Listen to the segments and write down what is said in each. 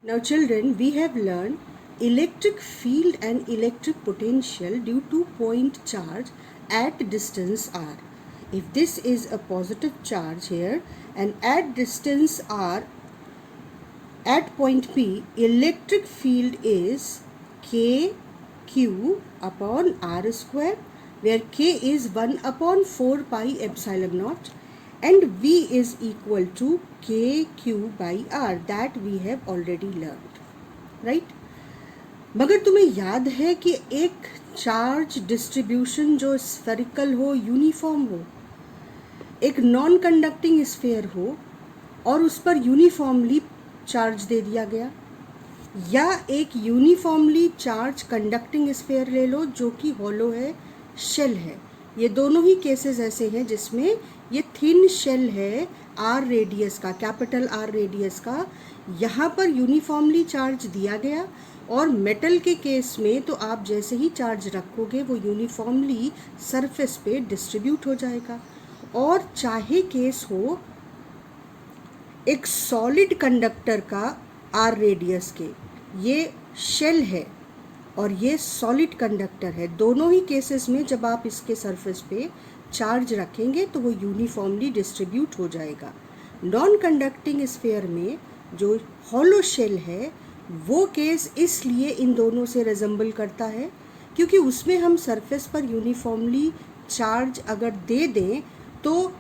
Now children, we have learned electric field and electric potential due to point charge at distance r. If this is a positive charge here and at distance r at point P, electric field is kq upon r square, where k is 1 upon 4 pi epsilon naught and V is equal to kq by r. That we have already learned, right? मगर तुम्हें याद है कि एक charge distribution जो spherical हो, uniform हो, एक नॉन कंडक्टिंग स्फीयर हो और उस पर यूनिफॉर्मली चार्ज दे दिया गया, या एक यूनिफॉर्मली चार्ज कंडक्टिंग स्फीयर ले लो जो कि हॉलो है, शेल है. ये दोनों ही केसेस ऐसे हैं जिसमें ये थिन शेल है आर रेडियस का, कैपिटल आर रेडियस का, यहाँ पर यूनिफॉर्मली चार्ज दिया गया. और मेटल के केस में तो आप जैसे ही चार्ज रखोगे वो यूनिफॉर्मली सरफेस पे डिस्ट्रीब्यूट हो जाएगा. और चाहे केस हो एक सॉलिड कंडक्टर का आर रेडियस के, ये शेल है और ये सॉलिड कंडक्टर है, दोनों ही केसेस में जब आप इसके सरफेस पे चार्ज रखेंगे तो वो यूनिफॉर्मली डिस्ट्रीब्यूट हो जाएगा. नॉन कंडक्टिंग स्फीयर में जो हॉलो शेल है वो केस इसलिए इन दोनों से रिजेंबल करता है क्योंकि उसमें हम सरफेस पर यूनिफॉर्मली चार्ज अगर दे दें तो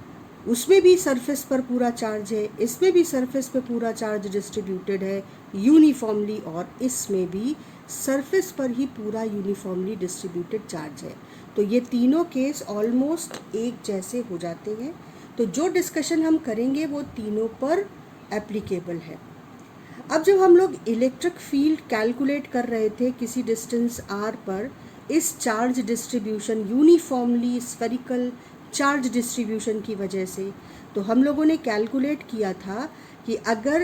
उसमें भी सरफेस पर पूरा चार्ज है, इसमें भी सरफेस पर पूरा चार्ज डिस्ट्रीब्यूटेड है यूनिफॉर्मली, और इसमें भी सरफेस पर ही पूरा यूनिफॉर्मली डिस्ट्रीब्यूटेड चार्ज है. तो ये तीनों केस ऑलमोस्ट एक जैसे हो जाते हैं. तो जो डिस्कशन हम करेंगे वो तीनों पर एप्लीकेबल है. अब जब हम लोग इलेक्ट्रिक फील्ड कैलकुलेट कर रहे थे किसी डिस्टेंस r पर इस charge distribution, uniformly spherical charge distribution की वजह से, तो हम लोगों ने कैलकुलेट किया था कि अगर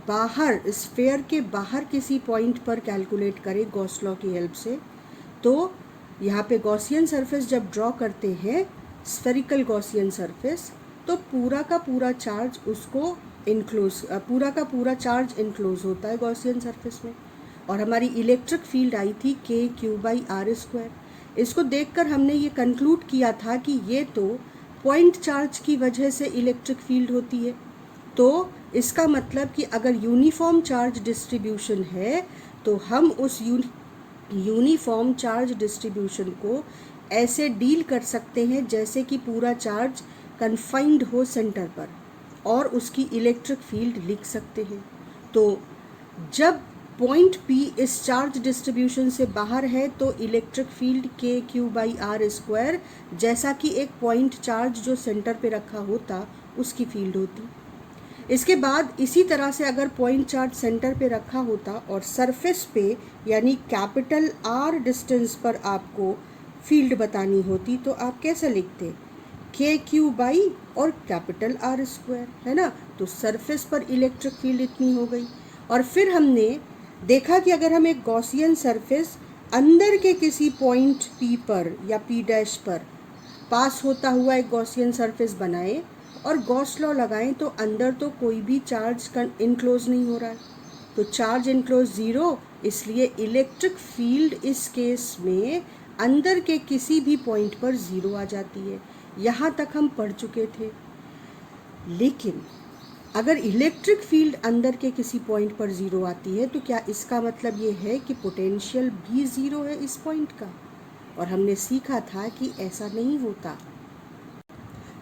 बाहर स्फेयर के बाहर किसी पॉइंट पर कैलकुलेट करें गॉस लॉ की हेल्प से, तो यहाँ पे गॉसियन सरफेस जब ड्रॉ करते हैं स्फेरिकल गॉसियन सरफेस, तो पूरा का पूरा चार्ज उसको इनक्लोज, पूरा का पूरा चार्ज इनक्लोज होता है गॉसियन सरफेस में. और हमारी इलेक्ट्रिक फील्ड आई थी के क्यू बाई आर स्क्वायर. इसको देखकर हमने ये कंक्लूड किया था कि ये तो पॉइंट चार्ज की वजह से इलेक्ट्रिक फील्ड होती है. तो इसका मतलब कि अगर यूनिफॉर्म चार्ज डिस्ट्रीब्यूशन है तो हम उस यूनिफॉर्म चार्ज डिस्ट्रीब्यूशन को ऐसे डील कर सकते हैं जैसे कि पूरा चार्ज कन्फाइंड हो सेंटर पर, और उसकी इलेक्ट्रिक फील्ड लिख सकते हैं. तो जब पॉइंट P इस चार्ज डिस्ट्रीब्यूशन से बाहर है तो इलेक्ट्रिक फील्ड के क्यू बाई आर स्क्वायर जैसा कि एक पॉइंट चार्ज जो सेंटर पे रखा होता उसकी फील्ड होती. इसके बाद इसी तरह से अगर पॉइंट चार्ज सेंटर पे रखा होता और सरफेस पे यानी कैपिटल R डिस्टेंस पर आपको फील्ड बतानी होती तो आप कैसे लिखते, के क्यू बाई और कैपिटल R स्क्वायर, है ना. तो सरफेस पर इलेक्ट्रिक फील्ड इतनी हो गई. और फिर हमने देखा कि अगर हम एक गॉसियन सरफेस अंदर के किसी पॉइंट P पर या P डैश पर पास होता हुआ एक गॉसियन सरफेस बनाए और गॉस लॉ लगाएं तो अंदर तो कोई भी चार्ज इनक्लोज नहीं हो रहा है, तो चार्ज इनक्लोज ज़ीरो, इसलिए इलेक्ट्रिक फील्ड इस केस में अंदर के किसी भी पॉइंट पर ज़ीरो आ जाती है. यहाँ तक हम पढ़ चुके थे. लेकिन अगर इलेक्ट्रिक फील्ड अंदर के किसी पॉइंट पर ज़ीरो आती है तो क्या इसका मतलब ये है कि पोटेंशियल भी ज़ीरो है इस पॉइंट का? और हमने सीखा था कि ऐसा नहीं होता.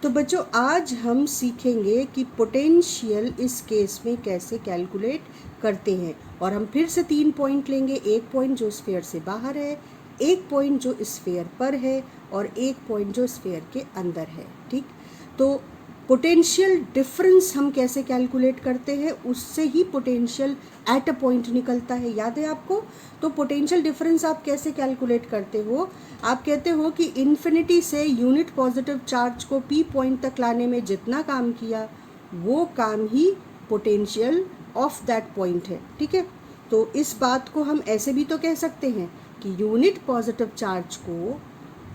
तो बच्चों आज हम सीखेंगे कि पोटेंशियल इस केस में कैसे कैलकुलेट करते हैं. और हम फिर से 3 पॉइंट लेंगे. एक पॉइंट जो स्फीयर से बाहर है, एक पॉइंट जो स्फीयर पर है और एक पॉइंट जो स्फीयर के अंदर है. ठीक, तो पोटेंशियल डिफरेंस हम कैसे कैलकुलेट करते हैं, उससे ही पोटेंशियल एट अ पॉइंट निकलता है. याद है आपको? तो पोटेंशियल डिफरेंस आप कैसे कैलकुलेट करते हो? आप कहते हो कि इन्फिनिटी से यूनिट पॉजिटिव चार्ज को P पॉइंट तक लाने में जितना काम किया वो काम ही पोटेंशियल ऑफ दैट पॉइंट है. ठीक है, तो इस बात को हम ऐसे भी तो कह सकते हैं कि यूनिट पॉजिटिव चार्ज को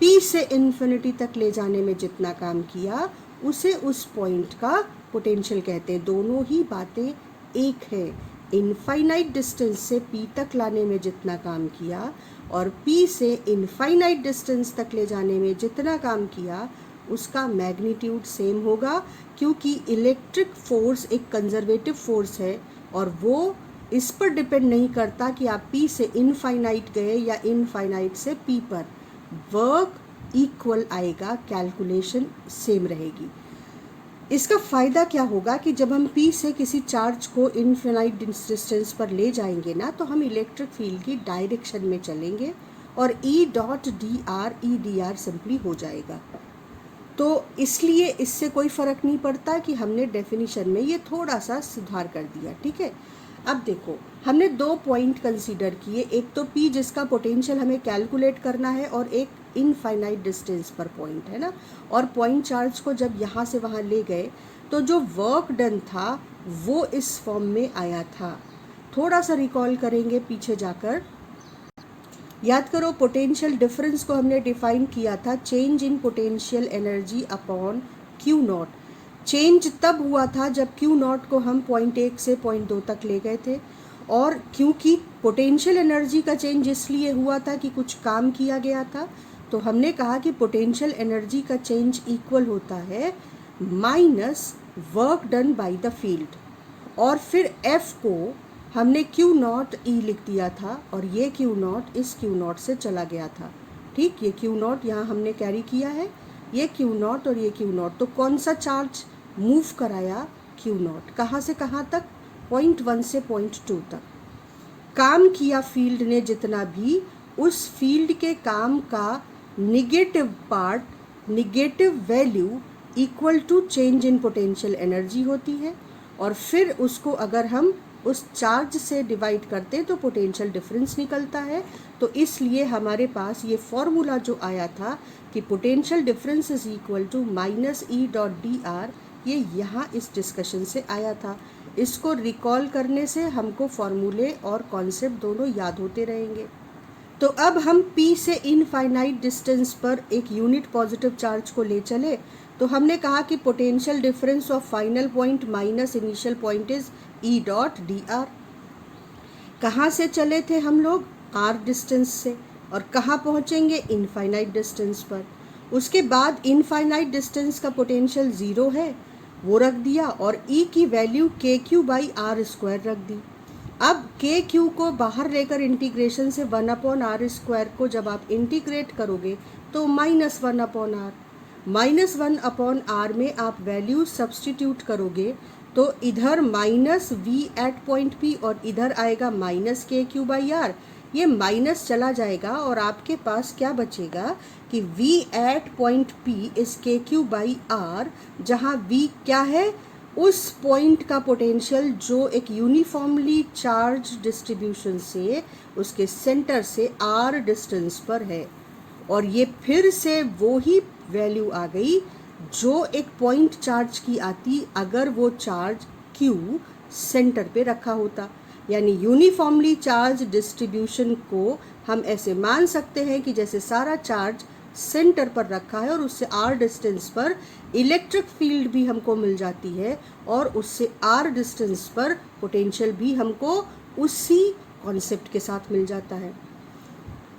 P से इन्फिनिटी तक ले जाने में जितना काम किया उसे उस पॉइंट का पोटेंशियल कहते हैं. दोनों ही बातें एक है. इनफाइनाइट डिस्टेंस से P तक लाने में जितना काम किया और P से इनफाइनाइट डिस्टेंस तक ले जाने में जितना काम किया उसका मैग्नीट्यूड सेम होगा, क्योंकि इलेक्ट्रिक फोर्स एक कंजर्वेटिव फोर्स है और वो इस पर डिपेंड नहीं करता कि आप P से इनफाइनाइट गए या इनफाइनाइट से P पर। वर्क इक्वल आएगा, कैलकुलेशन सेम रहेगी। इसका फ़ायदा क्या होगा कि जब हम P से किसी चार्ज को इनफाइनाइट डिस्टेंस पर ले जाएंगे ना, तो हम इलेक्ट्रिक फील्ड की डायरेक्शन में चलेंगे और E dot d are simply हो जाएगा। तो इसलिए इससे कोई फ़र्क नहीं पड़ता कि हमने डेफिनेशन में ये थोड़ा सा सुधार कर दिया, ठीक है। अब देखो, हमने 2 पॉइंट कंसीडर किए, एक तो P जिसका पोटेंशियल हमें कैलकुलेट करना है और एक इनफाइनाइट डिस्टेंस पर पॉइंट है ना। और पॉइंट चार्ज को जब यहाँ से वहाँ ले गए तो जो वर्क डन था वो इस फॉर्म में आया था। थोड़ा सा रिकॉल करेंगे पीछे जाकर, याद करो पोटेंशियल डिफरेंस को हमने डिफाइन किया था change in potential energy upon Q not. Change तब हुआ था जब क्यू नॉट को हम पॉइंट 1 से पॉइंट 2 तक ले गए थे, और क्योंकि पोटेंशियल एनर्जी का चेंज इसलिए हुआ था कि कुछ काम किया गया था, तो हमने कहा कि पोटेंशियल एनर्जी का चेंज इक्वल होता है minus work done by the field. और फिर F को हमने क्यू नॉट ई लिख दिया था और ये क्यू नॉट इस क्यू नॉट से चला गया था, ठीक। ये क्यू नॉट यहाँ हमने कैरी किया है, ये क्यू नॉट और ये क्यू नॉट। तो कौन सा चार्ज मूव कराया? Q not. कहाँ से कहाँ तक? पॉइंट 1 से पॉइंट 2 तक। काम किया फील्ड ने जितना भी, उस फील्ड के काम का negative part, negative value equal to change in potential energy होती है, और फिर उसको अगर हम उस चार्ज से डिवाइड करते तो पोटेंशियल डिफरेंस निकलता है। तो इसलिए हमारे पास ये फॉर्मूला जो आया था कि potential difference is equal to minus E dot d r, ये यहाँ इस डिस्कशन से आया था। इसको रिकॉल करने से हमको फॉर्मूले और कॉन्सेप्ट दोनों याद होते रहेंगे। तो अब हम P से इनफाइनाइट डिस्टेंस पर एक यूनिट पॉजिटिव चार्ज को ले चले, तो हमने कहा कि potential difference of final point minus initial point is E dot d are. कहाँ से चले थे हम लोग? R डिस्टेंस से। और कहाँ पहुँचेंगे? इनफाइनाइट डिस्टेंस पर। उसके बाद इनफाइनाइट डिस्टेंस का पोटेंशियल 0 है, वो रख दिया, और E की value KQ by r square रख दी। अब KQ को बाहर लेकर इंटीग्रेशन से 1 अपॉन आर स्क्वायर को जब आप इंटीग्रेट करोगे तो minus 1 upon r, minus 1 upon r में आप वैल्यू सब्सटीट्यूट करोगे तो इधर minus V at point P और इधर आएगा माइनस KQ बाई आर। ये माइनस चला जाएगा और आपके पास क्या बचेगा कि V at point P is KQ by r, जहाँ V क्या है? उस पॉइंट का पोटेंशियल जो एक यूनिफॉर्मली चार्ज डिस्ट्रीब्यूशन से उसके सेंटर से R डिस्टेंस पर है। और ये फिर से वो ही वैल्यू आ गई जो एक पॉइंट चार्ज की आती अगर वो चार्ज Q सेंटर पे रखा होता। यानी यूनिफॉर्मली चार्ज डिस्ट्रीब्यूशन को हम ऐसे मान सकते हैं कि जैसे सारा चार्ज सेंटर पर रखा है और उससे R डिस्टेंस पर इलेक्ट्रिक फील्ड भी हमको मिल जाती है, और उससे R डिस्टेंस पर पोटेंशियल भी हमको उसी कॉन्सेप्ट के साथ मिल जाता है।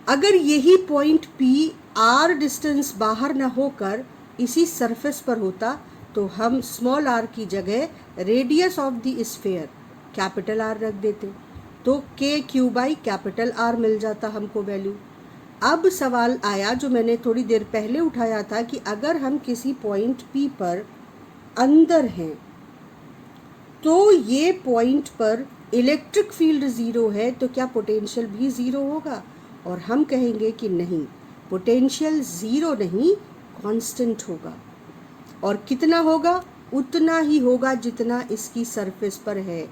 अगर यही पॉइंट P R डिस्टेंस बाहर ना होकर इसी सरफेस पर होता तो हम स्मॉल r की जगह radius of the sphere capital R रख देते, तो KQ बाई कैपिटल R मिल जाता हमको वैल्यू। अब सवाल आया जो मैंने थोड़ी देर पहले उठाया था कि अगर हम किसी पॉइंट P पर अंदर हैं तो ये पॉइंट पर इलेक्ट्रिक फील्ड 0 है, तो क्या पोटेंशियल भी 0 होगा? और हम कहेंगे कि नहीं, पोटेंशियल 0 नहीं, कांस्टेंट होगा। और कितना होगा? उतना ही होगा जितना इसकी सरफेस पर है,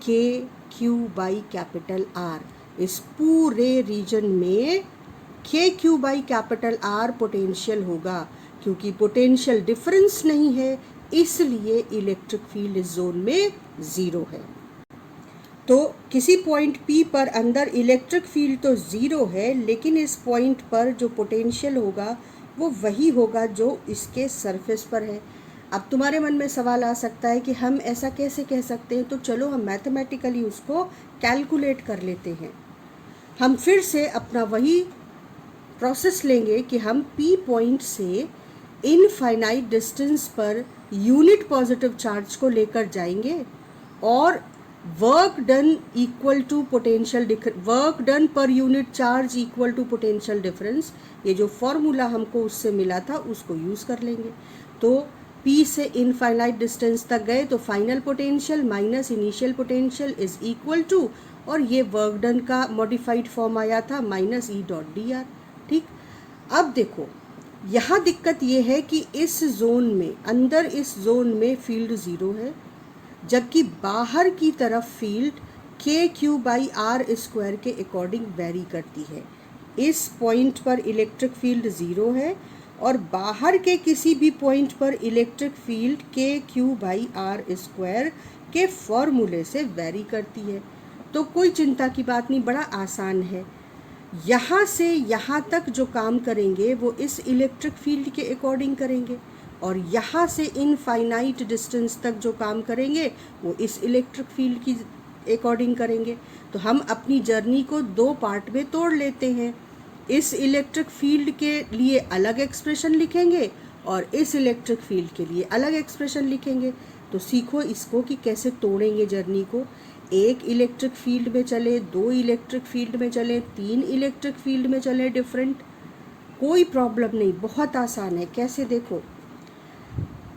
KQ बाई कैपिटल R। इस पूरे रीजन में KQ by capital R potential होगा, क्योंकि पोटेंशियल डिफरेंस नहीं है, इसलिए इलेक्ट्रिक फील्ड इस जोन में 0 है। तो किसी पॉइंट P पर अंदर इलेक्ट्रिक फील्ड तो 0 है, लेकिन इस पॉइंट पर जो पोटेंशियल होगा वो वही होगा जो इसके सरफेस पर है। अब तुम्हारे मन में सवाल आ सकता है कि हम ऐसा कैसे कह सकते हैं, तो चलो हम मैथमेटिकली उसको कैलकुलेट कर लेते हैं। हम फिर से अपना वही प्रोसेस लेंगे कि हम पी पॉइंट से इनफाइनाइट डिस्टेंस पर यूनिट पॉजिटिव चार्ज को लेकर जाएंगे और work done equal to potential work done per unit charge equal to potential difference, ये जो फॉर्मूला हमको उससे मिला था उसको यूज़ कर लेंगे। तो P से इनफाइनाइट डिस्टेंस तक गए तो final potential minus initial potential is equal to, और ये वर्क डन का मॉडिफाइड फॉर्म आया था minus E dot d r. ठीक, अब देखो यहाँ दिक्कत ये है कि इस जोन में, अंदर इस जोन में फील्ड ज़ीरो है, जबकि बाहर की तरफ फील्ड के क्यू बाई आर स्क्वायर के अकॉर्डिंग वेरी करती है। इस पॉइंट पर इलेक्ट्रिक फील्ड ज़ीरो है और बाहर के किसी भी पॉइंट पर इलेक्ट्रिक फील्ड के क्यू बाई आर स्क्वायर के फॉर्मूले से वेरी करती है। तो कोई चिंता की बात नहीं, बड़ा आसान है। यहाँ से यहाँ तक जो काम करेंगे वो इस इलेक्ट्रिक फील्ड के अकॉर्डिंग करेंगे, और यहाँ से इनफाइनाइट डिस्टेंस तक जो काम करेंगे वो इस इलेक्ट्रिक फील्ड की अकॉर्डिंग करेंगे। तो हम अपनी जर्नी को दो पार्ट में तोड़ लेते हैं। इस इलेक्ट्रिक फील्ड के लिए अलग एक्सप्रेशन लिखेंगे और इस इलेक्ट्रिक फील्ड के लिए अलग एक्सप्रेशन लिखेंगे। तो सीखो इसको कि कैसे तोड़ेंगे जर्नी को। एक इलेक्ट्रिक फील्ड में चले, दो इलेक्ट्रिक फील्ड में चले, तीन इलेक्ट्रिक फील्ड में चले डिफरेंट, कोई प्रॉब्लम नहीं, बहुत आसान है। कैसे देखो,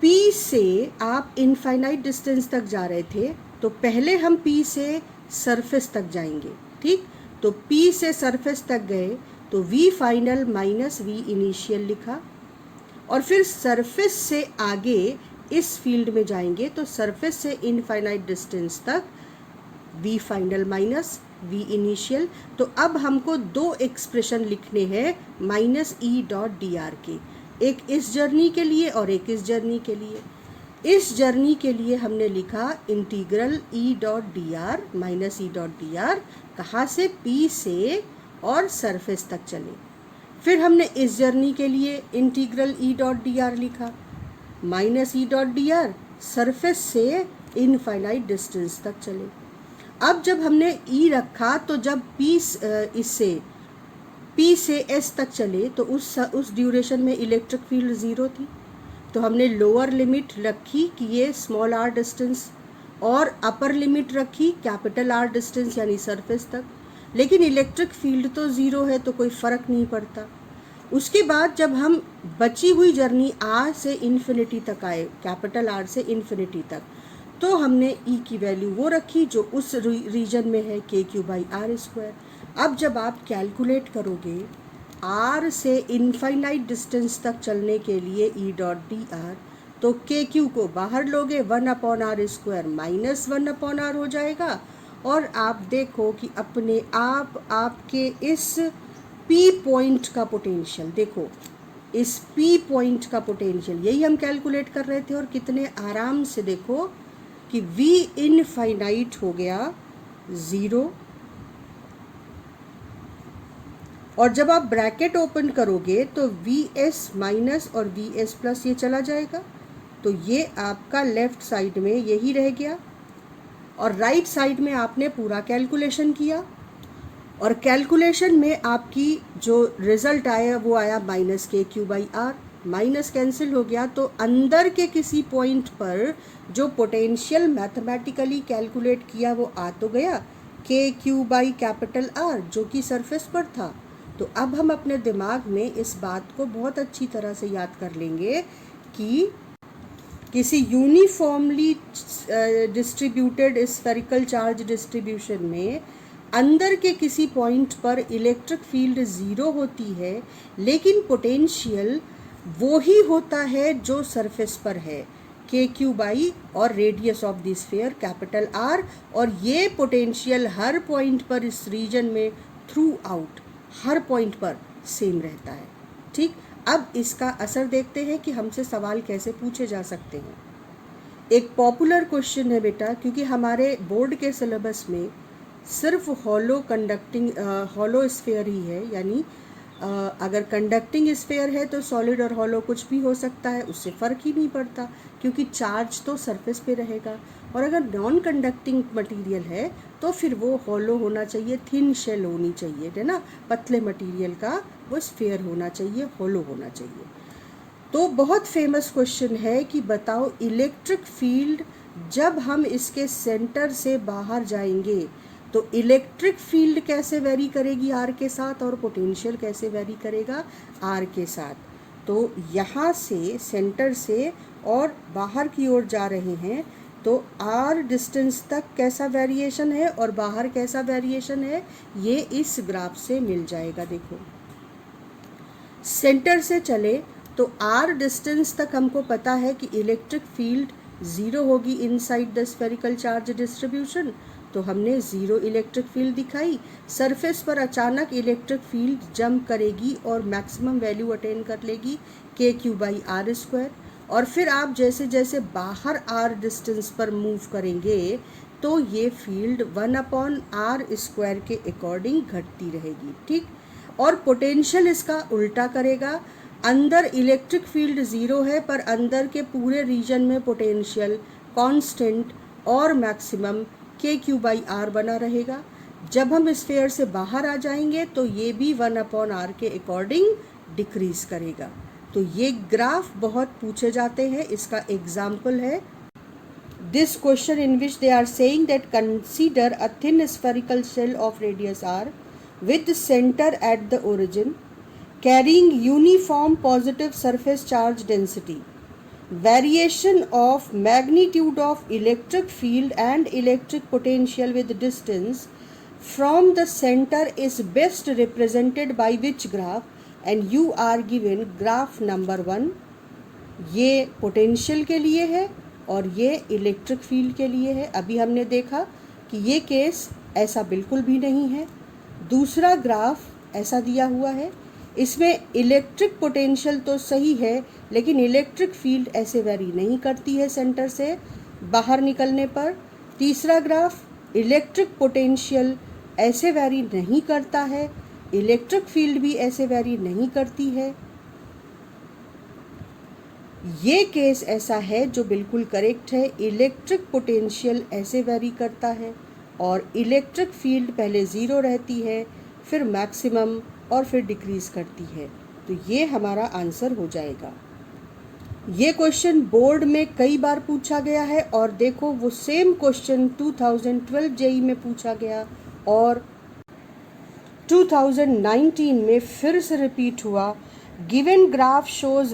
P से आप इनफाइनाइट डिस्टेंस तक जा रहे थे तो पहले हम P से सरफेस तक जाएंगे। ठीक, तो P से सरफेस तक गए तो V final minus V initial लिखा, और फिर सरफेस से आगे इस फील्ड में जाएंगे तो सरफेस से इनफाइनाइट डिस्टेंस तक V final minus V initial. तो अब हमको दो एक्सप्रेशन लिखने हैं minus E dot d are के, एक इस जर्नी के लिए और एक इस जर्नी के लिए। इस जर्नी के लिए हमने लिखा integral E dot d are minus E dot d are, कहाँ से, P से और सरफेस तक चले। फिर हमने इस जर्नी के लिए integral E dot d r लिखा minus E dot d r, surface से इनफाइनाइट डिस्टेंस तक चले। अब जब हमने E रखा तो जब P से S तक चले तो उस ड्यूरेशन में इलेक्ट्रिक फील्ड ज़ीरो थी, तो हमने लोअर लिमिट रखी कि ये स्मॉल r डिस्टेंस, और अपर लिमिट रखी कैपिटल R डिस्टेंस यानी सरफेस तक। लेकिन इलेक्ट्रिक फील्ड तो ज़ीरो है तो कोई फ़र्क नहीं पड़ता। उसके बाद जब हम बची हुई जर्नी R से इन्फिनिटी तक आए, कैपिटल R से इन्फिनिटी तक, तो हमने E की वैल्यू वो रखी जो उस रीजन में है के क्यू बाई आर स्क्वायर। अब जब आप कैलकुलेट करोगे R से इनफाइनाइट डिस्टेंस तक चलने के लिए E डॉट डी आर, तो के क्यू को बाहर लोगे 1/r स्क्वायर माइनस 1/r हो जाएगा, और आप देखो कि अपने आप आपके इस P पॉइंट का पोटेंशियल देखो, इस P पॉइंट का पोटेंशियल यही हम कैलकुलेट कर रहे थे, और कितने आराम से देखो कि V इनफाइनाइट हो गया ज़ीरो, और जब आप ब्रैकेट ओपन करोगे तो Vs माइनस और Vs प्लस ये चला जाएगा, तो ये आपका लेफ्ट साइड में यही रह गया, और राइट साइड में आपने पूरा कैलकुलेशन किया, और कैलकुलेशन में आपकी जो रिज़ल्ट आया वो आया minus K Q by r, minus cancel हो गया, तो अंदर के किसी पॉइंट पर जो पोटेंशियल मैथमेटिकली कैलकुलेट किया वो आ तो गया के क्यू बाई कैपिटल आर जो कि सरफेस पर था। तो अब हम अपने दिमाग में इस बात को बहुत अच्छी तरह से याद कर लेंगे कि किसी uniformly distributed spherical charge distribution में अंदर के किसी पॉइंट पर इलेक्ट्रिक फील्ड ज़ीरो होती है, लेकिन पोटेंशियल वो ही होता है जो सरफेस पर है, के क्यू बाई और radius of the sphere capital R, और ये पोटेंशियल हर पॉइंट पर इस रीजन में थ्रू आउट हर पॉइंट पर सेम रहता है। ठीक, अब इसका असर देखते हैं कि हमसे सवाल कैसे पूछे जा सकते हैं। एक पॉपुलर क्वेश्चन है बेटा, क्योंकि हमारे बोर्ड के सिलेबस में सिर्फ हॉलो स्फीयर ही है, यानी अगर कंडक्टिंग स्फीयर है तो सॉलिड और हॉलो कुछ भी हो सकता है, उससे फ़र्क ही नहीं पड़ता क्योंकि चार्ज तो सरफेस पे रहेगा। और अगर नॉन कंडक्टिंग मटेरियल है तो फिर वो हॉलो होना चाहिए, थिन शेल होनी चाहिए, है ना, पतले मटेरियल का वो स्फीयर होना चाहिए, हॉलो होना चाहिए। तो बहुत फेमस क्वेश्चन है कि बताओ इलेक्ट्रिक फील्ड जब हम इसके सेंटर से बाहर जाएंगे तो इलेक्ट्रिक फील्ड कैसे वेरी करेगी आर के साथ और पोटेंशियल कैसे वेरी करेगा आर के साथ। तो यहाँ से सेंटर से और बाहर की ओर जा रहे हैं तो आर डिस्टेंस तक कैसा वेरिएशन है और बाहर कैसा वेरिएशन है ये इस ग्राफ से मिल जाएगा। देखो सेंटर से चले तो आर डिस्टेंस तक हमको पता है कि इलेक्ट्रिक फील्ड ज़ीरो होगी inside the spherical charge distribution, तो हमने ज़ीरो इलेक्ट्रिक फील्ड दिखाई। सरफेस पर अचानक इलेक्ट्रिक फील्ड जंप करेगी और मैक्सिमम वैल्यू अटेन कर लेगी KQ/R²। और फिर आप जैसे जैसे बाहर आर डिस्टेंस पर मूव करेंगे तो ये फील्ड 1/R² के अकॉर्डिंग घटती रहेगी, ठीक। और पोटेंशियल इसका उल्टा करेगा, अंदर इलेक्ट्रिक फील्ड ज़ीरो है पर अंदर के पूरे रीजन में पोटेंशियल कांस्टेंट और मैक्सिमम KQ/R बना रहेगा। जब हम स्फीयर से बाहर आ जाएंगे तो ये भी 1/R के अकॉर्डिंग डिक्रीज करेगा। तो ये ग्राफ बहुत पूछे जाते हैं, इसका एग्जाम्पल है this question in which they are saying that consider a thin spherical shell of radius R with center at the origin carrying uniform positive surface charge density. Variation of magnitude of electric field and electric potential with distance from the center is best represented by which graph, and you are given graph number 1। ये potential के लिए है और ये electric field के लिए है। अभी हमने देखा कि ये केस ऐसा बिल्कुल भी नहीं है। दूसरा ग्राफ ऐसा दिया हुआ है, इसमें इलेक्ट्रिक पोटेंशियल तो सही है लेकिन इलेक्ट्रिक फील्ड ऐसे वेरी नहीं करती है सेंटर से बाहर निकलने पर। तीसरा ग्राफ इलेक्ट्रिक पोटेंशियल ऐसे वेरी नहीं करता है, इलेक्ट्रिक फील्ड भी ऐसे वेरी नहीं करती है। ये केस ऐसा है जो बिल्कुल करेक्ट है, इलेक्ट्रिक पोटेंशियल ऐसे वेरी करता है और इलेक्ट्रिक फील्ड पहले ज़ीरो रहती है फिर मैक्सिमम और फिर डिक्रीज़ करती है। तो ये हमारा आंसर हो जाएगा। ये क्वेश्चन बोर्ड में कई बार पूछा गया है और देखो वो सेम क्वेश्चन 2012 जेई में पूछा गया और 2019 में फिर से रिपीट हुआ। Given graph shows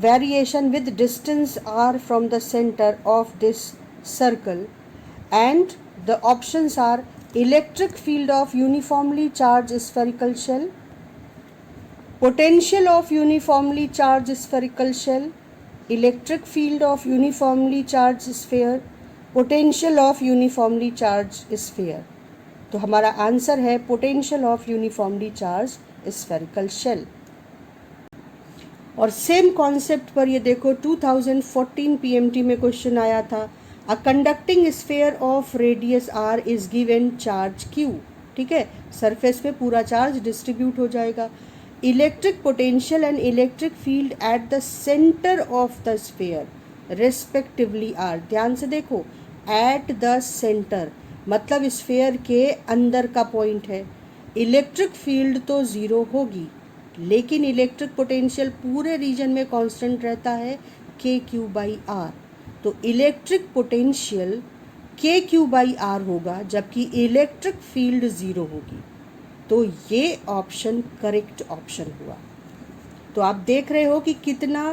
variation with distance R from the centre of this circle and the options are electric field of uniformly charged spherical shell, potential of uniformly charged spherical shell, electric field of uniformly charged sphere, potential of uniformly charged sphere। तो हमारा answer है potential of uniformly charged spherical shell। और same concept पर ये देखो 2014 PMT में question आया था, a conducting sphere of radius R is given charge Q, ठीक है, सरफेस पे पूरा चार्ज डिस्ट्रीब्यूट हो जाएगा। Electric potential and electric field at the centre of the sphere respectively R। ध्यान से देखो, एट द सेंटर मतलब स्फीयर के अंदर का पॉइंट है। इलेक्ट्रिक फील्ड तो ज़ीरो होगी लेकिन इलेक्ट्रिक पोटेंशियल पूरे रीजन में कांस्टेंट रहता है KQ/R। तो इलेक्ट्रिक पोटेंशियल KQ/R होगा जबकि इलेक्ट्रिक फील्ड ज़ीरो होगी। तो ये ऑप्शन करेक्ट ऑप्शन हुआ। तो आप देख रहे हो कि कितना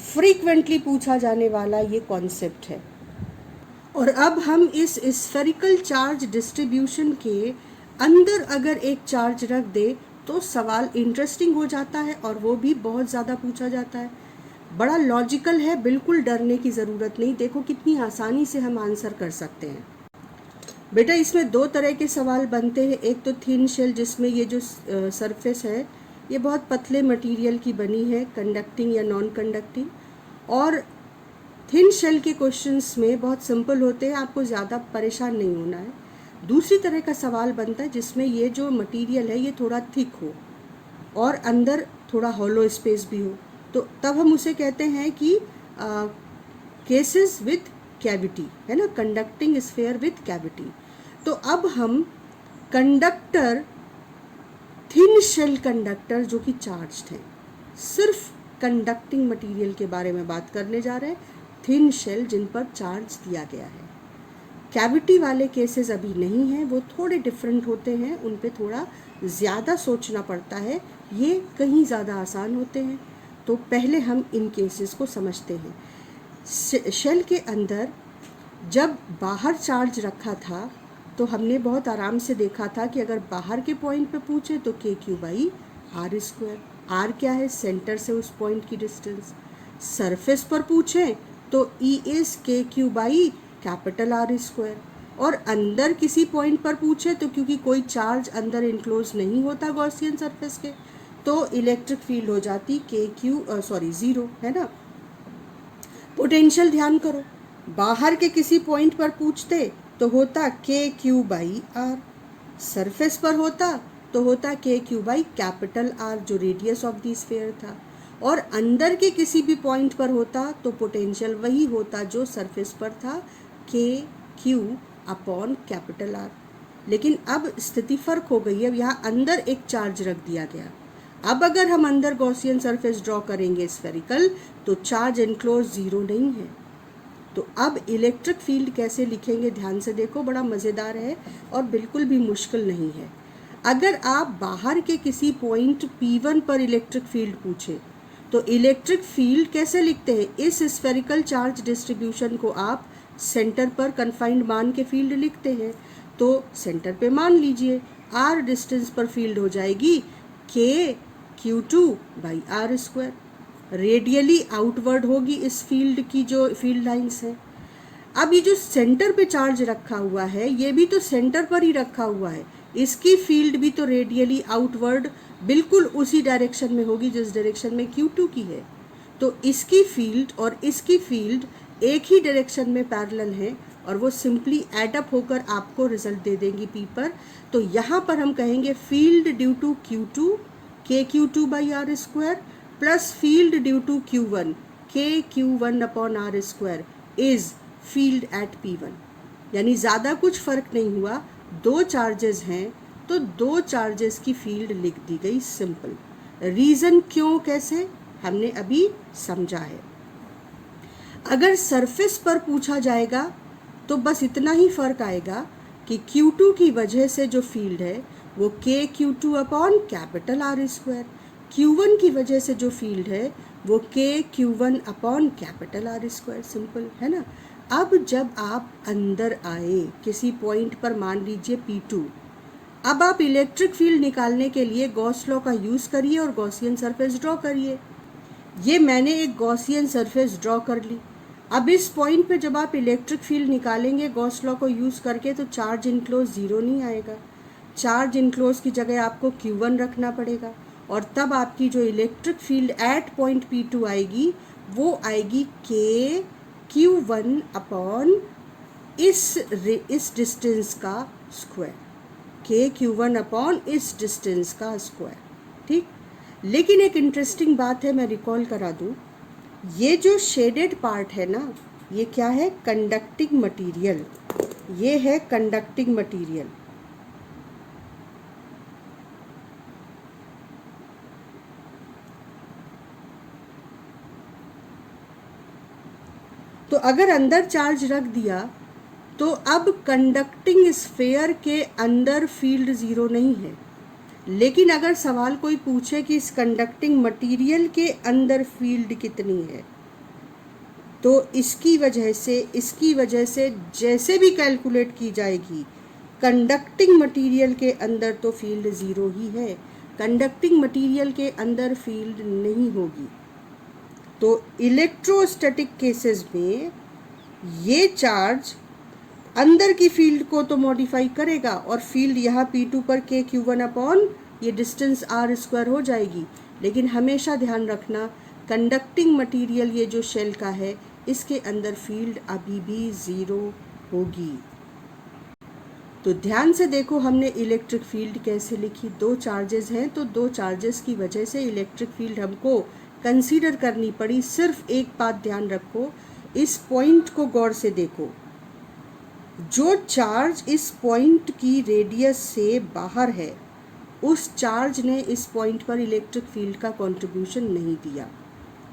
फ्रीक्वेंटली पूछा जाने वाला ये कॉन्सेप्ट है। और अब हम इस स्फेरिकल चार्ज डिस्ट्रीब्यूशन के अंदर अगर एक चार्ज रख दे तो सवाल इंटरेस्टिंग हो जाता है और वो भी बहुत ज़्यादा पूछा जाता है। बड़ा लॉजिकल है, बिल्कुल डरने की ज़रूरत नहीं। देखो कितनी आसानी से हम आंसर कर सकते हैं। बेटा इसमें दो तरह के सवाल बनते हैं, एक तो थिन शेल जिसमें ये जो सरफेस है ये बहुत पतले मटेरियल की बनी है, कंडक्टिंग या नॉन कंडक्टिंग। और थिन शेल के क्वेश्चंस में बहुत सिंपल होते हैं, आपको ज़्यादा परेशान नहीं होना है। दूसरी तरह का सवाल बनता है जिसमें ये जो मटेरियल है ये थोड़ा थिक हो और अंदर थोड़ा हॉलो स्पेस भी हो, तो तब हम उसे कहते हैं कि केसेस विथ कैविटी, है ना, कंडक्टिंग स्फेयर विथ कैविटी। तो अब हम कंडक्टर, थिन शेल कंडक्टर जो कि चार्ज्ड हैं, सिर्फ कंडक्टिंग मटेरियल के बारे में बात करने जा रहे हैं, थिन शेल जिन पर चार्ज दिया गया है। कैविटी वाले केसेस अभी नहीं हैं, वो थोड़े डिफरेंट होते हैं, उन पे थोड़ा ज़्यादा सोचना पड़ता है, ये कहीं ज़्यादा आसान होते हैं। तो पहले हम इन केसेस को समझते हैं। शेल के अंदर जब बाहर चार्ज रखा था तो हमने बहुत आराम से देखा था कि अगर बाहर के पॉइंट पे पूछे तो KQ/R²। R क्या है? सेंटर से उस पॉइंट की डिस्टेंस। सरफेस पर पूछें तो E इज KQ/R²। और अंदर किसी पॉइंट पर पूछे तो क्योंकि कोई चार्ज अंदर इनक्लोज नहीं होता गॉसियन सरफेस के, तो इलेक्ट्रिक फील्ड हो जाती ज़ीरो, है ना। पोटेंशियल ध्यान करो, बाहर के किसी पॉइंट पर पूछते तो होता KQ/R, सरफेस पर होता तो होता KQ/R जो रेडियस ऑफ द स्फीयर था, और अंदर के किसी भी पॉइंट पर होता तो पोटेंशियल वही होता जो सरफेस पर था, KQ/R। लेकिन अब स्थिति फर्क हो गई है, यहाँ अंदर एक चार्ज रख दिया गया। अब अगर हम अंदर गॉसियन सरफेस ड्रॉ करेंगे स्फेरिकल, तो चार्ज इनक्लोज ज़ीरो नहीं है। तो अब इलेक्ट्रिक फील्ड कैसे लिखेंगे, ध्यान से देखो, बड़ा मज़ेदार है और बिल्कुल भी मुश्किल नहीं है। अगर आप बाहर के किसी पॉइंट P1 पर इलेक्ट्रिक फील्ड पूछे तो इलेक्ट्रिक फील्ड कैसे लिखते हैं? इस स्फेरिकल चार्ज डिस्ट्रीब्यूशन को आप सेंटर पर कन्फाइंड मान के फील्ड लिखते हैं। तो सेंटर पे मान लीजिए R डिस्टेंस पर फील्ड हो जाएगी KQ/R²। रेडियली आउटवर्ड होगी इस फील्ड की जो फील्ड लाइंस है। अब ये जो सेंटर पे चार्ज रखा हुआ है, ये भी तो सेंटर पर ही रखा हुआ है, इसकी फील्ड भी तो रेडियली आउटवर्ड बिल्कुल उसी डायरेक्शन में होगी जिस डायरेक्शन में Q2 की है। तो इसकी फील्ड और इसकी फील्ड एक ही डायरेक्शन में पैरेलल है और वो सिंपली एड अप होकर आपको रिजल्ट दे देंगी P पर। तो यहाँ पर हम कहेंगे field due to Q2 KQ/R² plus field due to Q1 KQ1/R² is field at P1। यानी ज़्यादा कुछ फ़र्क नहीं हुआ, दो चार्जेस हैं तो दो चार्जेस की फील्ड लिख दी गई, सिंपल। रीज़न क्यों, कैसे, हमने अभी समझा है। अगर सरफेस पर पूछा जाएगा तो बस इतना ही फ़र्क आएगा कि Q2 की वजह से जो फील्ड है वो KQ2/R², Q1 की वजह से जो फील्ड है वो KQ1/R², सिंपल है ना। अब जब आप अंदर आए किसी पॉइंट पर, मान लीजिए P2, अब आप इलेक्ट्रिक फील्ड निकालने के लिए गॉस लॉ का यूज़ करिए और गॉसियन सरफेस ड्रॉ करिए। ये मैंने एक गॉसियन सरफेस ड्रॉ कर ली। अब इस पॉइंट पे जब आप इलेक्ट्रिक फील्ड निकालेंगे गॉस लॉ को यूज़ करके, तो चार्ज इनक्लोज ज़ीरो नहीं आएगा, चार्ज इनक्लोज की जगह आपको Q1 रखना पड़ेगा, और तब आपकी जो electric field at point P2 आएगी वो आएगी KQ1 अपॉन इस डिस्टेंस का स्क्वायर, KQ1 अपॉन इस डिस्टेंस का स्क्वायर, ठीक। लेकिन एक इंटरेस्टिंग बात है, मैं रिकॉल करा दूं, ये जो शेडेड पार्ट है ना, ये क्या है? कंडक्टिंग मटेरियल, ये है कंडक्टिंग मटेरियल। तो अगर अंदर चार्ज रख दिया तो अब कंडक्टिंग स्फेयर के अंदर फील्ड ज़ीरो नहीं है। लेकिन अगर सवाल कोई पूछे कि इस कंडक्टिंग मटेरियल के अंदर फील्ड कितनी है, तो इसकी वजह से जैसे भी कैलकुलेट की जाएगी, कंडक्टिंग मटेरियल के अंदर तो फील्ड ज़ीरो ही है, कंडक्टिंग मटेरियल के अंदर फील्ड नहीं होगी। तो इलेक्ट्रोस्टैटिक केसेस में ये चार्ज अंदर की फील्ड को तो मॉडिफाई करेगा और फील्ड यहाँ P2 पर KQ1 अपॉन ये डिस्टेंस R² हो जाएगी। लेकिन हमेशा ध्यान रखना, कंडक्टिंग मटेरियल ये जो शेल का है, इसके अंदर फील्ड अभी भी ज़ीरो होगी। तो ध्यान से देखो हमने इलेक्ट्रिक फील्ड कैसे लिखी। दो चार्जेस हैं तो दो चार्जेस की वजह से इलेक्ट्रिक फील्ड हमको कंसीडर करनी पड़ी। सिर्फ एक बात ध्यान रखो, इस पॉइंट को गौर से देखो, जो चार्ज इस पॉइंट की रेडियस से बाहर है उस चार्ज ने इस पॉइंट पर इलेक्ट्रिक फील्ड का कंट्रीब्यूशन नहीं दिया,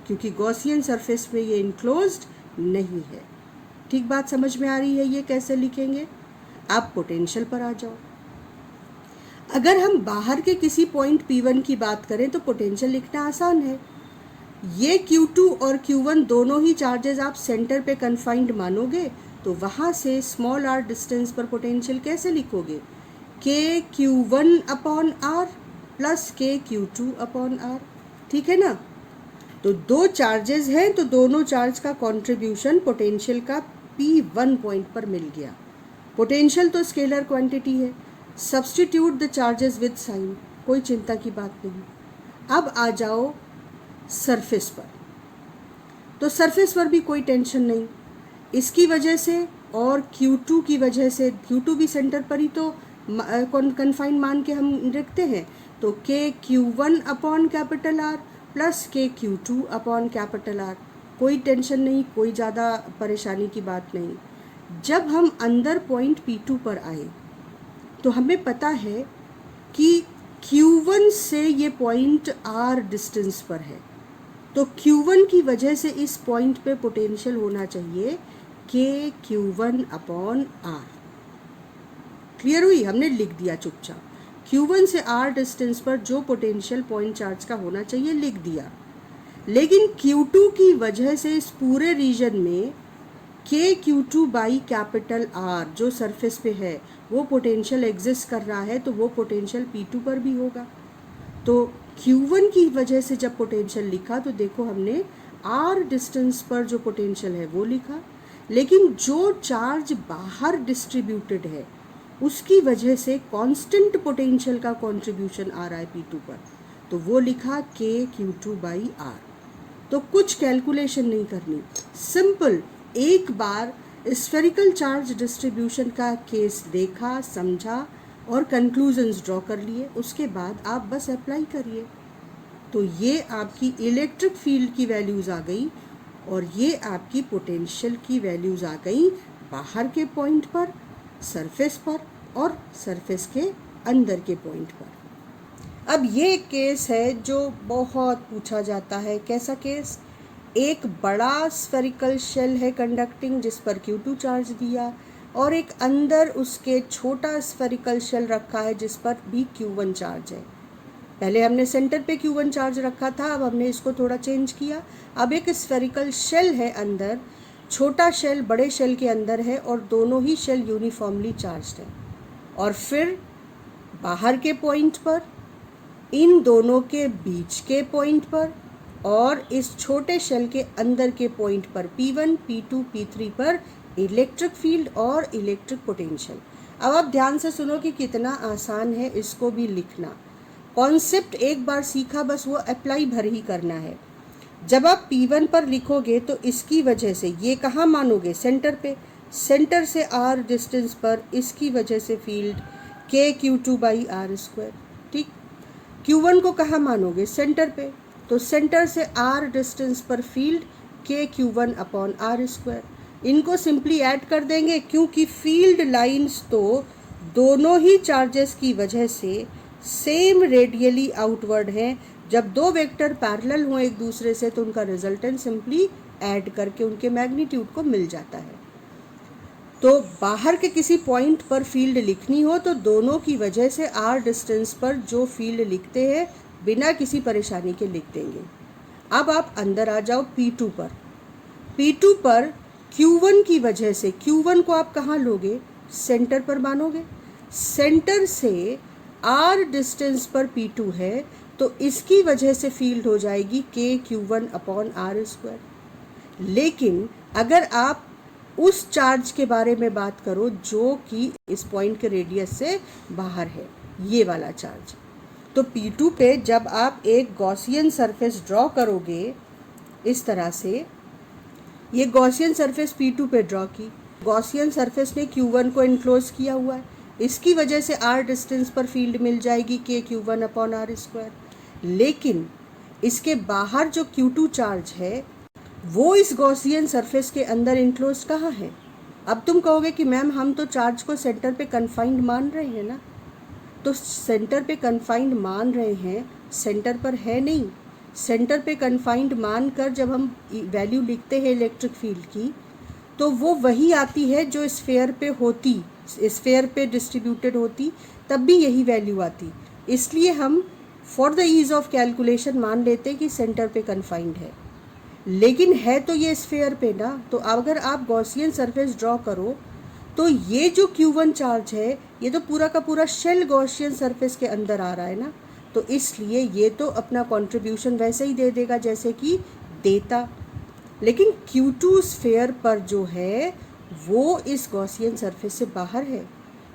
क्योंकि गॉसियन सरफेस में ये इनक्लोज्ड नहीं है। ठीक बात समझ में आ रही है? ये कैसे लिखेंगे? आप पोटेंशियल पर आ जाओ। अगर हम बाहर के किसी पॉइंट P1 की बात करें तो पोटेंशियल लिखना आसान है। ये Q2 और Q1 दोनों ही चार्जेस आप सेंटर पे कन्फाइंड मानोगे, तो वहाँ से स्मॉल r डिस्टेंस पर पोटेंशियल कैसे लिखोगे? KQ1 upon R plus KQ2 upon R। ठीक है ना? तो दो चार्जेस हैं तो दोनों चार्ज का कंट्रीब्यूशन पोटेंशियल का P1 पॉइंट पर मिल गया। पोटेंशियल तो स्केलर क्वांटिटी है, substitute the charges with sign, कोई चिंता की बात नहीं। अब आ जाओ सरफेस पर। तो सरफेस पर भी कोई टेंशन नहीं, इसकी वजह से और Q2 की वजह से, Q2 भी सेंटर पर ही तो कन्फाइंड मान के हम रखते हैं, तो KQ1 upon capital R plus KQ2 upon capital R, कोई टेंशन नहीं, कोई ज़्यादा परेशानी की बात नहीं। जब हम अंदर पॉइंट P2 पर आए तो हमें पता है कि Q1 से ये पॉइंट R डिस्टेंस पर है, तो Q1 की वजह से इस पॉइंट पे पोटेंशियल होना चाहिए KQ1 अपॉन R। क्लियर हुई? हमने लिख दिया चुपचाप, Q1 से R डिस्टेंस पर जो पोटेंशियल पॉइंट चार्ज का होना चाहिए लिख दिया। लेकिन Q2 की वजह से इस पूरे रीजन में KQ2 बाई कैपिटल R जो सरफेस पे है वो पोटेंशियल एग्जिस्ट कर रहा है, तो वो पोटेंशियल P2 पर भी होगा। तो Q1 की वजह से जब पोटेंशियल लिखा तो देखो हमने R डिस्टेंस पर जो पोटेंशियल है वो लिखा, लेकिन जो चार्ज बाहर डिस्ट्रीब्यूटेड है उसकी वजह से कांस्टेंट पोटेंशियल का कंट्रीब्यूशन आ रहा है P2 पर, तो वो लिखा KQ2 बाई R। तो कुछ कैलकुलेशन नहीं करनी, सिंपल एक बार स्फेरिकल चार्ज डिस्ट्रीब्यूशन का केस देखा, समझा और कंक्लूजन्स ड्रॉ कर लिए, उसके बाद आप बस अप्लाई करिए। तो ये आपकी इलेक्ट्रिक फील्ड की वैल्यूज़ आ गई और ये आपकी पोटेंशियल की वैल्यूज़ आ गई बाहर के पॉइंट पर, सरफेस पर और सरफेस के अंदर के पॉइंट पर। अब ये केस है जो बहुत पूछा जाता है। कैसा केस? एक बड़ा स्फेरिकल शेल है कंडक्टिंग जिस पर Q2 चार्ज दिया, और एक अंदर उसके छोटा स्फेरिकल शेल रखा है जिस पर भी Q1 चार्ज है। पहले हमने सेंटर पे Q1 चार्ज रखा था, अब हमने इसको थोड़ा चेंज किया। अब एक स्फेरिकल शेल है अंदर, छोटा शेल बड़े शेल के अंदर है और दोनों ही शेल यूनिफॉर्मली चार्ज्ड है। और फिर बाहर के पॉइंट पर, इन दोनों के बीच के पॉइंट पर और इस छोटे शेल के अंदर के पॉइंट पर P1, P2, P3 पर इलेक्ट्रिक फील्ड और इलेक्ट्रिक पोटेंशियल। अब आप ध्यान से सुनो कि कितना आसान है इसको भी लिखना। कॉन्सेप्ट एक बार सीखा, बस वो अप्लाई भर ही करना है। जब आप P1 पर लिखोगे तो इसकी वजह से ये कहाँ मानोगे? सेंटर पे, सेंटर से R डिस्टेंस पर इसकी वजह से field KQ2 by R square. ठीक, Q1 को कहाँ मानोगे? सेंटर पे, तो सेंटर से R डिस्टेंस पर field KQ1 upon R square. इनको सिंपली ऐड कर देंगे क्योंकि फील्ड लाइंस तो दोनों ही चार्जेस की वजह से सेम रेडियली आउटवर्ड हैं। जब दो वेक्टर पैरेलल हों एक दूसरे से तो उनका रिजल्टेंट सिंपली ऐड करके उनके मैग्नीट्यूड को मिल जाता है। तो बाहर के किसी पॉइंट पर फील्ड लिखनी हो तो दोनों की वजह से R डिस्टेंस पर जो फील्ड लिखते हैं बिना किसी परेशानी के लिख देंगे। अब आप अंदर आ जाओ P2 पर। P2 पर Q1 की वजह से, Q1 को आप कहाँ लोगे? सेंटर पर मानोगे। सेंटर से R डिस्टेंस पर P2 है तो इसकी वजह से फील्ड हो जाएगी KQ1 अपॉन R स्क्वायर। लेकिन अगर आप उस चार्ज के बारे में बात करो जो कि इस पॉइंट के रेडियस से बाहर है, ये वाला चार्ज, तो P2 पे जब आप एक गॉसियन सरफेस ड्रॉ करोगे इस तरह से, ये गॉसियन सरफेस P2 पे ड्रॉ की, गॉसियन सरफेस ने Q1 को इनक्लोज किया हुआ है, इसकी वजह से r डिस्टेंस पर फील्ड मिल जाएगी K(Q1/r²। लेकिन इसके बाहर जो Q2 चार्ज है वो इस गॉसियन सरफेस के अंदर इनक्लोज कहाँ है? अब तुम कहोगे कि मैम हम तो चार्ज को सेंटर पे कन्फाइंड मान रहे हैं ना। तो सेंटर पे कन्फाइंड मान रहे हैं, सेंटर पर है नहीं। सेंटर पे कन्फाइंड मान कर जब हम वैल्यू लिखते हैं इलेक्ट्रिक फील्ड की, तो वो वही आती है जो स्फेयर पे होती, स्फेयर पे डिस्ट्रीब्यूटेड होती, तब भी यही वैल्यू आती। इसलिए हम for the ease of calculation मान लेते हैं कि सेंटर पे कन्फाइंड है, लेकिन है तो ये स्फेयर पे ना। तो अगर आप गॉसियन सरफेस ड्रॉ करो तो ये जो Q1 चार्ज है ये तो पूरा का पूरा शेल गॉसियन सरफेस के अंदर आ रहा है ना, तो इसलिए ये तो अपना कंट्रीब्यूशन वैसे ही दे देगा जैसे कि देता। लेकिन Q2 स्फेयर पर जो है वो इस गॉसियन सरफेस से बाहर है,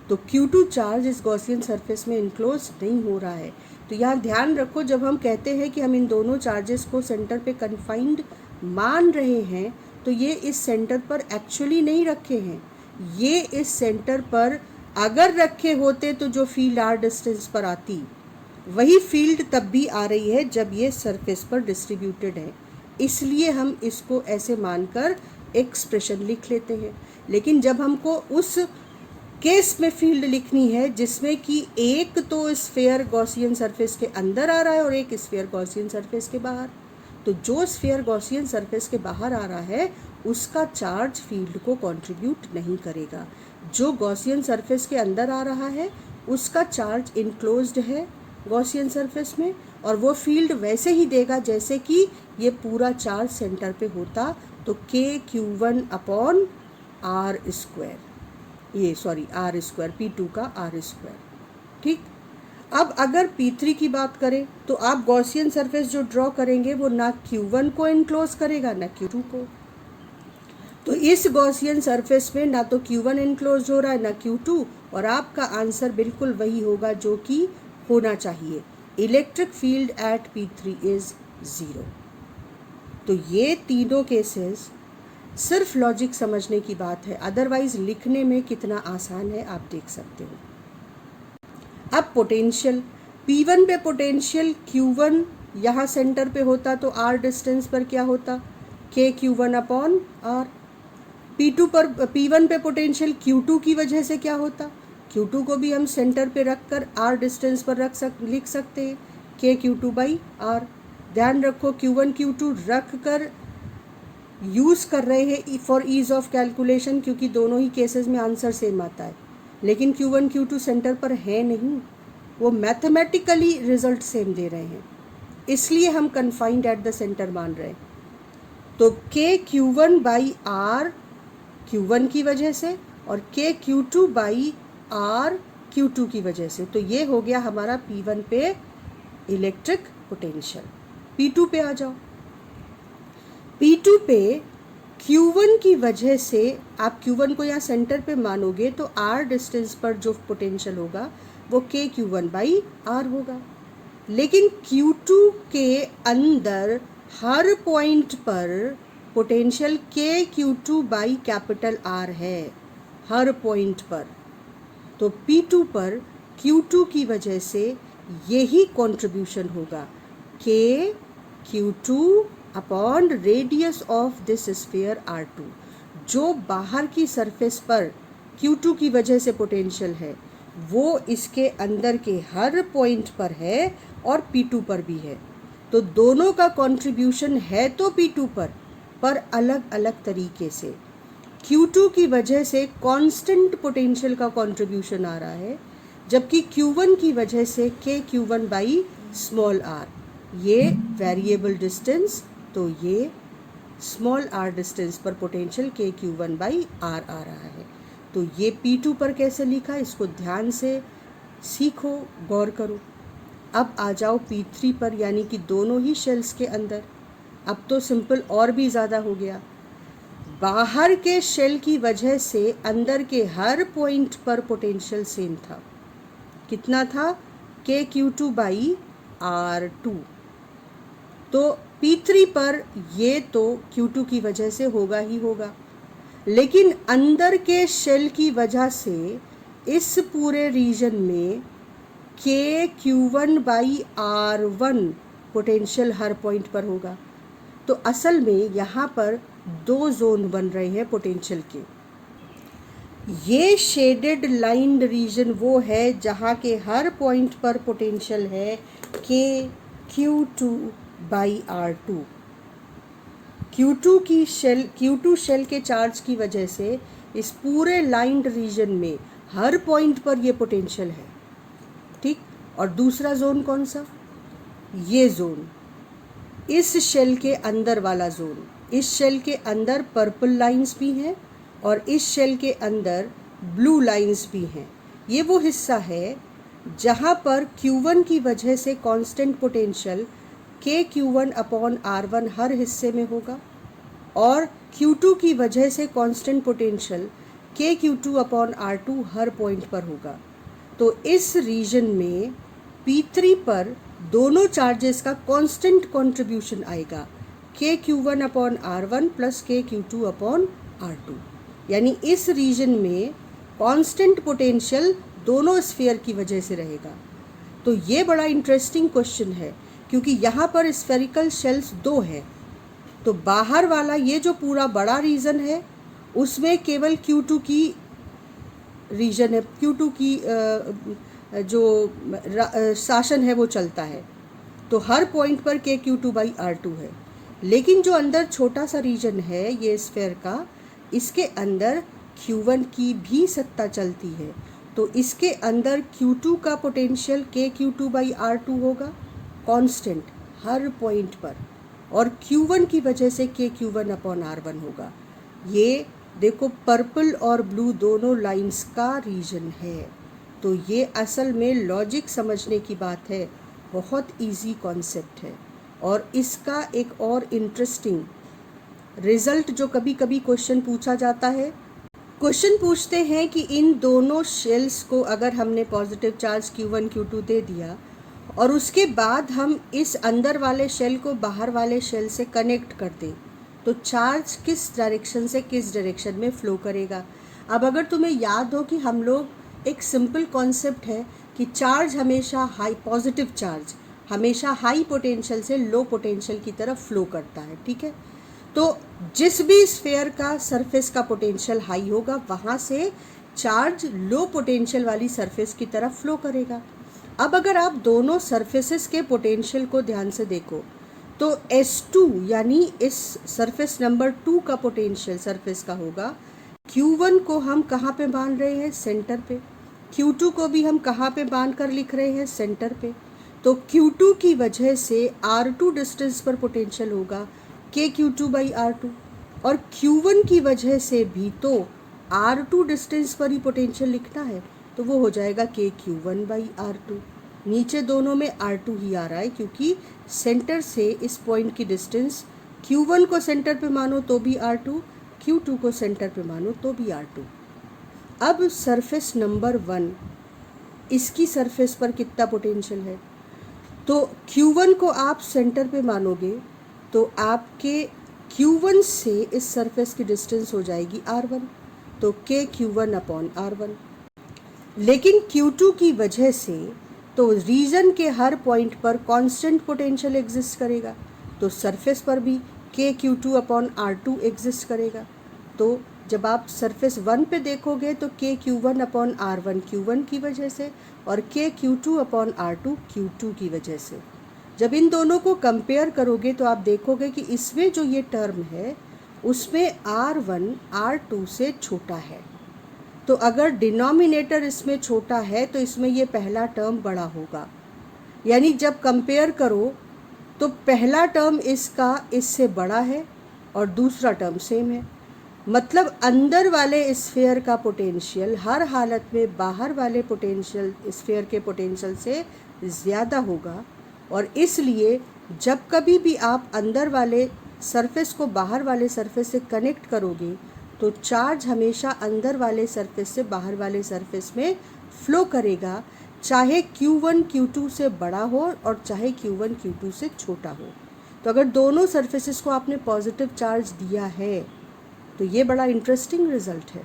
तो Q2 चार्ज इस गॉसियन सरफेस में इनक्लोज नहीं हो रहा है। तो यहाँ ध्यान रखो, जब हम कहते हैं कि हम इन दोनों चार्जेस को सेंटर पे कन्फाइंड मान रहे हैं, तो ये इस सेंटर पर एक्चुअली नहीं रखे हैं। ये इस सेंटर पर अगर रखे होते तो जो फील्ड r डिस्टेंस पर आती, वही फील्ड तब भी आ रही है जब ये सरफेस पर डिस्ट्रीब्यूटेड है। इसलिए हम इसको ऐसे मानकर एक्सप्रेशन लिख लेते हैं। लेकिन जब हमको उस केस में फील्ड लिखनी है जिसमें कि एक तो स्फेयर गॉसियन सरफेस के अंदर आ रहा है और एक स्फेयर गॉसियन सरफेस के बाहर, तो जो स्फेयर गॉसियन सरफेस के बाहर आ रहा है उसका चार्ज फील्ड को कंट्रीब्यूट नहीं करेगा। जो गॉसियन सरफेस के अंदर आ रहा है उसका चार्ज इनक्लोज्ड है गॉसियन सरफेस में, और वो फील्ड वैसे ही देगा जैसे कि ये पूरा चार्ज सेंटर पे होता। तो K(Q1/r², ये सॉरी r², P2 का r²। ठीक। अब अगर P3 की बात करें तो आप गॉसियन सरफेस जो ड्रॉ करेंगे वो ना Q1 को इनक्लोज करेगा ना Q2 को। तो इस गॉसियन सरफेस में ना तो Q1 इनक्लोज हो रहा है ना Q2, और आपका आंसर बिल्कुल वही होगा जो कि होना चाहिए। Electric field at P3 is 0। तो ये तीनों केसेस सिर्फ लॉजिक समझने की बात है, अदरवाइज लिखने में कितना आसान है आप देख सकते हो। अब पोटेंशियल, P1 पे पोटेंशियल Q1 यहाँ सेंटर पे होता तो r डिस्टेंस पर क्या होता, K(Q1/r). P1 पे पोटेंशियल Q2 की वजह से क्या होता, Q2 को भी हम सेंटर पे रख कर r डिस्टेंस पर लिख सकते हैं K(Q2/r). ध्यान रखो Q1 Q2 रख कर यूज़ कर रहे हैं फॉर ईज ऑफ कैलकुलेशन, क्योंकि दोनों ही केसेस में आंसर सेम आता है। लेकिन Q1 Q2 सेंटर पर है नहीं, वो मैथमेटिकली रिजल्ट सेम दे रहे हैं, इसलिए हम कन्फाइंड एट द सेंटर मान रहे हैं। तो K(Q1/r) Q1 की वजह से और K(Q2/r) Q2 की वजह से। तो ये हो गया हमारा P1 पे इलेक्ट्रिक पोटेंशियल। P2 पे आ जाओ। P2 पे Q1 की वजह से, आप Q1 को यहाँ सेंटर पे मानोगे तो r डिस्टेंस पर जो पोटेंशियल होगा वो K(Q1/r) होगा। लेकिन Q2 के अंदर हर पॉइंट पर पोटेंशियल K(Q2/R) है, हर पॉइंट पर। तो P2 पर Q2 की वजह से यही कंट्रीब्यूशन होगा, K(Q2/रेडियस ऑफ दिस स्फीयर R2). जो बाहर की सरफेस पर Q2 की वजह से पोटेंशियल है वो इसके अंदर के हर पॉइंट पर है और P2 पर भी है। तो दोनों का कंट्रीब्यूशन है तो P2 पर अलग अलग तरीके से। Q2 की वजह से कांस्टेंट पोटेंशियल का कंट्रीब्यूशन आ रहा है, जबकि Q1 की वजह से K(Q1/r), ये वेरिएबल डिस्टेंस, तो ये स्मॉल r डिस्टेंस पर पोटेंशियल K(Q1/r) आ रहा है। तो ये P2 पर कैसे लिखा, इसको ध्यान से सीखो, गौर करो। अब आ जाओ P3 पर, यानी कि दोनों ही शेल्स के अंदर। अब तो सिंपल और भी ज़्यादा हो गया। बाहर के शेल की वजह से अंदर के हर पॉइंट पर पोटेंशियल सेम था। कितना था, K(Q2/R2). तो P3 पर ये तो Q2 की वजह से होगा ही होगा, लेकिन अंदर के शेल की वजह से इस पूरे रीजन में KQ1/R1 पोटेंशियल हर पॉइंट पर होगा। तो असल में यहाँ पर दो जोन बन रहे हैं पोटेंशियल के। ये शेडेड लाइन्ड रीजन वो है जहाँ के हर पॉइंट पर पोटेंशियल है KQ2/R2। Q2 शेल के चार्ज की वजह से इस पूरे लाइन्ड रीजन में हर पॉइंट पर ये पोटेंशियल है, ठीक। और दूसरा जोन कौन सा? ये जोन, इस शेल के अंदर वाला जोन। इस शेल के अंदर पर्पल लाइंस भी हैं और इस शेल के अंदर ब्लू लाइंस भी हैं। ये वो हिस्सा है जहाँ पर Q1 की वजह से कांस्टेंट पोटेंशियल KQ1/R1 हर हिस्से में होगा और Q2 की वजह से कांस्टेंट पोटेंशियल KQ2/R2 हर पॉइंट पर होगा। तो इस रीजन में P3 पर दोनों चार्जेस का कांस्टेंट कंट्रीब्यूशन आएगा KQ1/R1 प्लस KQ2/R2, यानी इस रीजन में कांस्टेंट पोटेंशियल दोनों स्फीयर की वजह से रहेगा। तो ये बड़ा इंटरेस्टिंग क्वेश्चन है क्योंकि यहाँ पर स्फेरिकल शेल्स दो हैं। तो बाहर वाला ये जो पूरा बड़ा रीजन है उसमें केवल Q2 की रीजन है, Q2 की जो शासन है वो चलता है। तो हर पॉइंट पर KQ2/R2 है। लेकिन जो अंदर छोटा सा रीजन है ये स्फेयर का, इसके अंदर Q1 की भी सत्ता चलती है। तो इसके अंदर Q2 का पोटेंशियल KQ2/R2 होगा कांस्टेंट हर पॉइंट पर, और Q1 की वजह से KQ1/R1 होगा। ये देखो पर्पल और ब्लू दोनों लाइंस का रीजन है। तो ये असल में लॉजिक समझने की बात है, बहुत इजी कॉन्सेप्ट है। और इसका एक और इंटरेस्टिंग रिजल्ट जो कभी कभी क्वेश्चन पूछा जाता है, क्वेश्चन पूछते हैं कि इन दोनों शेल्स को अगर हमने पॉजिटिव चार्ज Q1 Q2 दे दिया और उसके बाद हम इस अंदर वाले शेल को बाहर वाले शेल से कनेक्ट कर दें तो चार्ज किस डायरेक्शन से किस डायरेक्शन में फ़्लो करेगा। अब अगर तुम्हें याद हो कि हम लोग एक सिंपल कॉन्सेप्ट है कि चार्ज हमेशा हाई, पॉजिटिव चार्ज हमेशा हाई पोटेंशियल से लो पोटेंशियल की तरफ फ़्लो करता है, ठीक है। तो जिस भी स्फेयर का सरफेस का पोटेंशियल हाई होगा वहाँ से चार्ज लो पोटेंशियल वाली सरफेस की तरफ फ़्लो करेगा। अब अगर आप दोनों सरफेसेस के पोटेंशियल को ध्यान से देखो तो S2 यानी इस सरफेस नंबर 2 का पोटेंशियल सरफेस का होगा। Q1 को हम कहाँ पे बांध रहे हैं? सेंटर पे। Q2 को भी हम कहाँ पे बांध कर लिख रहे हैं? सेंटर पे। तो Q2 की वजह से R2 डिस्टेंस पर पोटेंशियल होगा KQ2/R2 और Q1 की वजह से भी तो R2 डिस्टेंस पर ही पोटेंशियल लिखना है, तो वो हो जाएगा KQ1/R2। नीचे दोनों में R2 ही आ रहा है क्योंकि सेंटर से इस पॉइंट की डिस्टेंस Q1 को सेंटर पे मानो तो भी R2, Q2 को सेंटर पे मानो तो भी R2। अब सरफेस नंबर 1, इसकी सरफेस पर कितना पोटेंशियल है? तो Q1 को आप सेंटर पे मानोगे तो आपके Q1 से इस सरफेस की डिस्टेंस हो जाएगी R1, तो KQ1/R1। लेकिन Q2 की वजह से तो रीजन के हर पॉइंट पर कांस्टेंट पोटेंशियल एग्जिस्ट करेगा, तो सरफेस पर भी KQ2/R2 एग्जिस्ट करेगा। तो जब आप सरफेस 1 पे देखोगे तो KQ1/R1 Q1 की वजह से और KQ2/R2 Q2 की वजह से। जब इन दोनों को कंपेयर करोगे तो आप देखोगे कि इसमें जो ये टर्म है उसमें R1 R2 से छोटा है। तो अगर डिनोमिनेटर इसमें छोटा है तो इसमें ये पहला टर्म बड़ा होगा, यानी जब कंपेयर करो तो पहला टर्म इसका इससे बड़ा है और दूसरा टर्म सेम है। मतलब अंदर वाले स्फीयर का पोटेंशियल हर हालत में बाहर वाले पोटेंशियल स्फीयर के पोटेंशियल से ज़्यादा होगा, और इसलिए जब कभी भी आप अंदर वाले सरफेस को बाहर वाले सरफेस से कनेक्ट करोगे तो चार्ज हमेशा अंदर वाले सरफेस से बाहर वाले सरफेस में फ़्लो करेगा, चाहे Q1 Q2 से बड़ा हो और चाहे Q1 Q2 से छोटा हो। तो अगर दोनों सरफेसेस को आपने पॉजिटिव चार्ज दिया है तो ये बड़ा इंटरेस्टिंग रिजल्ट है।